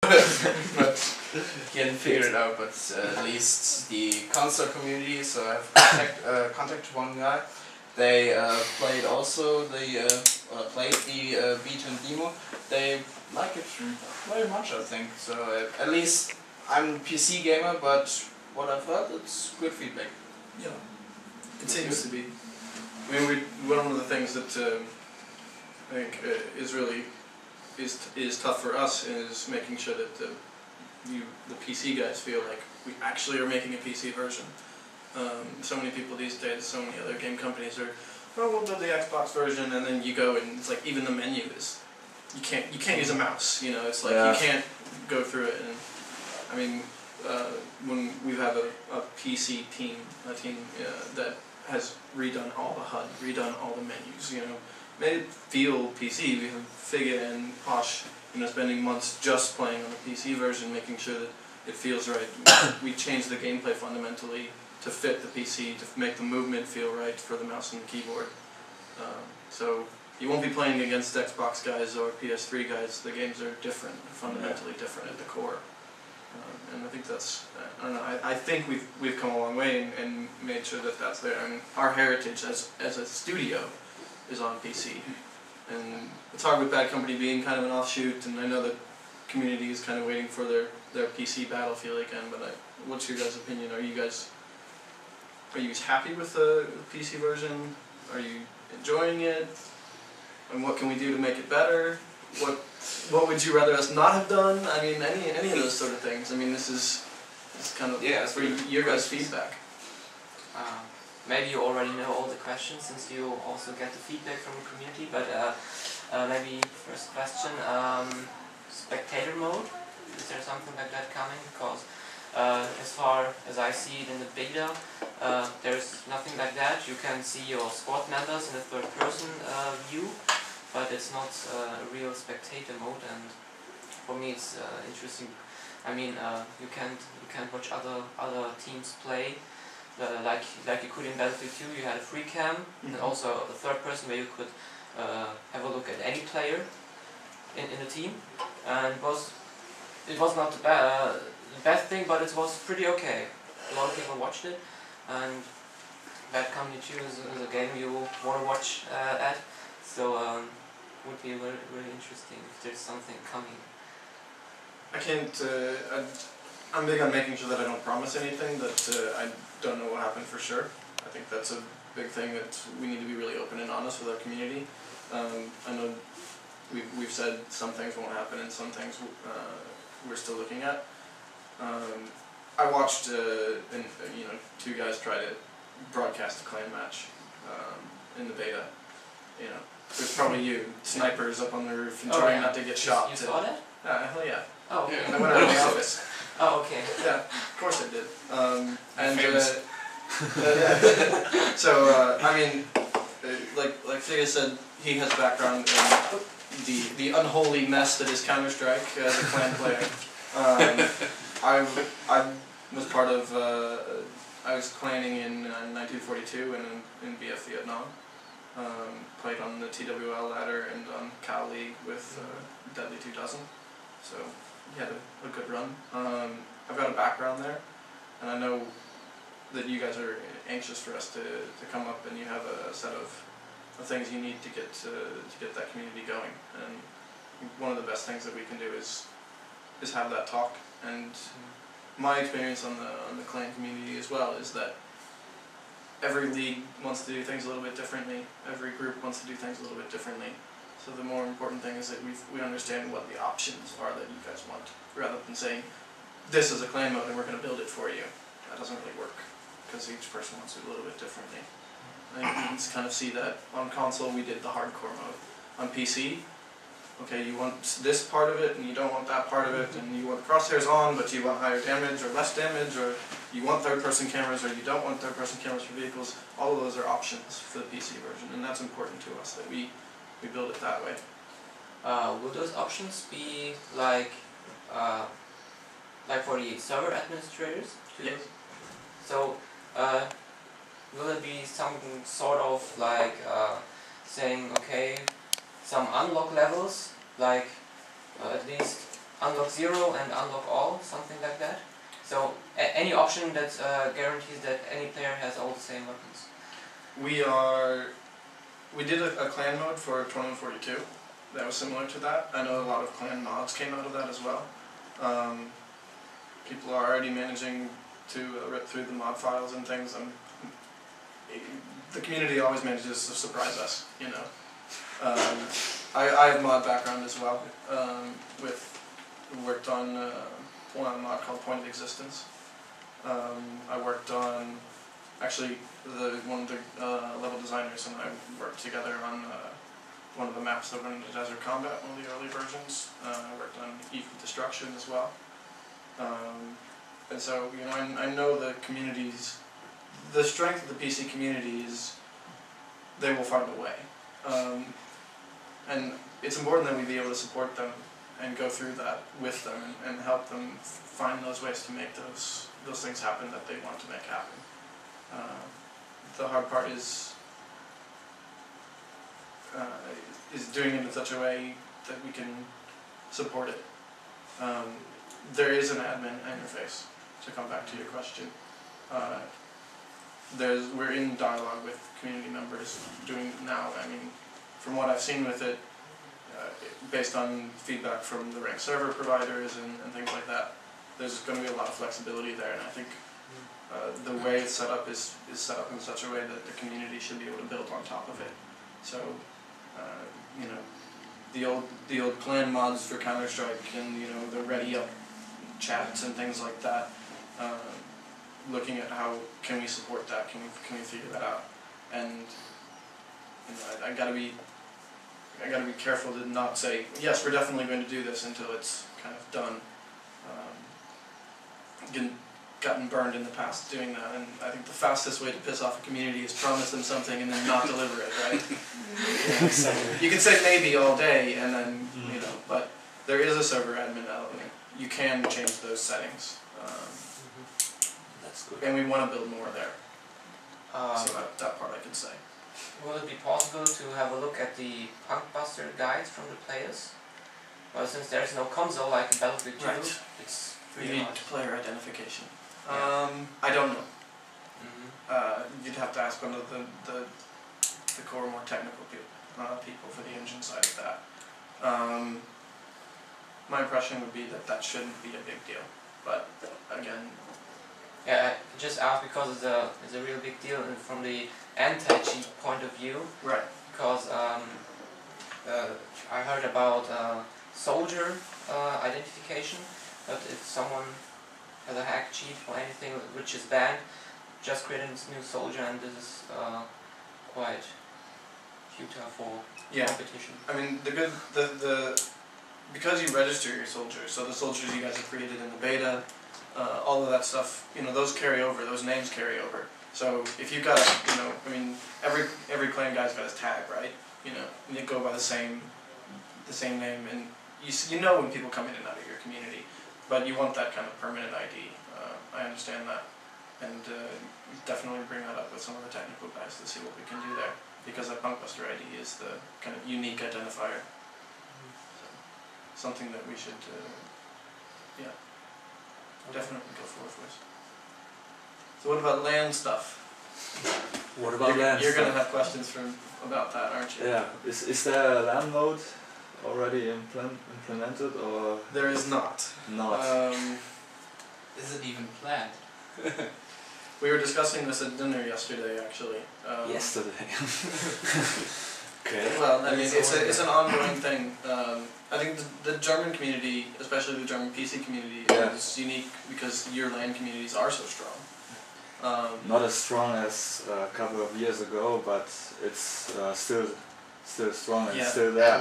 but can't figure it out. But at least the console community. So I have contacted one guy. They played also played the beta and demo. They like it very much, I think. So at least I'm a PC gamer, but what I've heard, it's good feedback. Yeah, it seems to be. I mean, one of the things that I think is really is tough for us is making sure that the PC guys feel like we actually are making a PC version. So many people these days, so many other game companies are, oh, we'll build the Xbox version, and then you go and it's like even the menu is, you can't use a mouse. You know, it's like you can't go through it. And I mean, when we have a PC team, that has redone all the HUD, redone all the menus, you know, made it feel PC. We have Figget and Posh, you know, spending months just playing on the PC version, making sure that it feels right. We changed the gameplay fundamentally to fit the PC, to make the movement feel right for the mouse and the keyboard. So you won't be playing against Xbox guys or PS3 guys. The games are different, fundamentally different at the core. And I think that's, I don't know, I think we've come a long way and made sure that that's there. I mean, our heritage as a studio is on PC. And it's hard with Bad Company being kind of an offshoot, and I know that community is kind of waiting for their PC Battlefield again, but what's your guys' opinion? Are you guys happy with the PC version? Are you enjoying it? And what can we do to make it better? What would you rather us not have done? I mean, any of those sort of things. I mean, this is kind of for your guys' feedback. Maybe you already know all the questions since you also get the feedback from the community, but maybe first question, spectator mode, is there something like that coming? Because as far as I see it in the beta, there's nothing like that. You can see your squad members in a third person view, but it's not a real spectator mode, and for me it's interesting. I mean, you can't watch other teams play. Like you could in Battlefield 2, you had a free cam, and also a third person where you could have a look at any player in the team, and it was not the best thing, but it was pretty okay. A lot of people watched it, and Bad Company 2 is a game you want to watch at, so would be really interesting if there's something coming. I can't. I'm big on making sure that I don't promise anything that I don't know what happened for sure. I think that's a big thing that we need to be really open and honest with our community. I know we've said some things won't happen and some things we're still looking at. I watched two guys try to broadcast a clan match in the beta. You know, there's probably snipers up on the roof and trying not to get shot. You saw that? Hell yeah. Oh, okay. I went out of the office. Oh, okay. Yeah, of course I did. So I mean, like Figga said, he has background in the unholy mess that is Counter-Strike as a clan player. I was part of. I was clanning in 1942 and in BF Vietnam. Played on the TWL ladder and on Cal League with Deadly 2000. So he had a good run. I've got a background there, and I know that you guys are anxious for us to come up, and you have a set of things you need to get that community going. And one of the best things that we can do is have that talk. And my experience on the clan community as well is that every league wants to do things a little bit differently. Every group wants to do things a little bit differently. So the more important thing is that we understand what the options are that you guys want, rather than saying, this is a clan mode and we're going to build it for you. That doesn't really work, because each person wants it a little bit differently. I think you can kind of see that on console we did the hardcore mode. On PC, okay, you want this part of it and you don't want that part of it, and you want crosshairs on but you want higher damage or less damage, or you want third person cameras or you don't want third person cameras for vehicles. All of those are options for the PC version, and that's important to us that we build it that way. Will those options be like for the server administrators? Yes. So will it be some sort of like saying, okay, some unlock levels, like at least unlock 0 and unlock all, something like that. So any option that guarantees that any player has all the same weapons. We did a clan mode for 2142 that was similar to that. I know a lot of clan mods came out of that as well. People are already managing to rip through the mod files and things, and the community always manages to surprise us, you know. I have mod background as well. Worked on one mod called Point of Existence. I worked on, actually, one of the level designers and I worked together on one of the maps that went into Desert Combat, one of the early versions. I worked on Eve of Destruction as well. And so, you know, I know the communities, the strength of the PC community is they will find a way. And it's important that we be able to support them and go through that with them and help them find those ways to make those things happen that they want to make happen. The hard part is doing it in such a way that we can support it. There is an admin interface, to come back to your question. We're in dialogue with community members doing now. I mean, from what I've seen with it, based on feedback from the rank server providers and things like that, there's going to be a lot of flexibility there, and I think the way it's set up is set up in such a way that the community should be able to build on top of it. So, you know, the old clan mods for Counter-Strike and, you know, the ready up chats and things like that. Looking at how can we support that? Can we figure that out? And you know, I gotta be careful to not say yes, we're definitely going to do this until it's kind of done. Gotten burned in the past doing that, and I think the fastest way to piss off a community is promise them something and then not deliver it, right? You can say maybe all day, and then you know, but there is a server admin element. You can change those settings. That's good. And we want to build more there. So that part I can say. Will it be possible to have a look at the Punkbuster guides from the players? Well, since there's no console like in Battlefield 2, Right. it's We pretty need hard. player identification. Yeah. I don't know. Mm-hmm. You'd have to ask one of the core, more technical people for the engine side of that. My impression would be that shouldn't be a big deal, but again. Yeah, I just asked because it's a real big deal from the anti-cheat point of view. Right. Because I heard about soldier identification, but if someone has a hack cheat or anything which is banned, just creating this new soldier, and this is quite futile for competition. I mean, because you register your soldiers, so the soldiers you guys have created in the beta, all of that stuff, you know, those carry over, those names carry over. So if you've got, you know, I mean, every clan guy's got his tag, right? You know, and they go by the same name, and you know when people come in and out of your community, but you want that kind of permanent ID. I understand that, and definitely bring that up with some of the technical guys to see what we can do there, because that Punkbuster ID is the kind of unique identifier. So, something that we should, definitely go forward with. So what about LAN stuff? What about LAN You're going to stuff? have questions about that, aren't you? Yeah. Is there a LAN mode already implemented, or There is not. not? Is it even planned? We were discussing this at dinner yesterday, actually. Yesterday. Okay. Well, I mean, it's an ongoing thing. I think the German community, especially the German PC community, is unique because your LAN communities are so strong. Not as strong as a couple of years ago, but it's still strong and still there.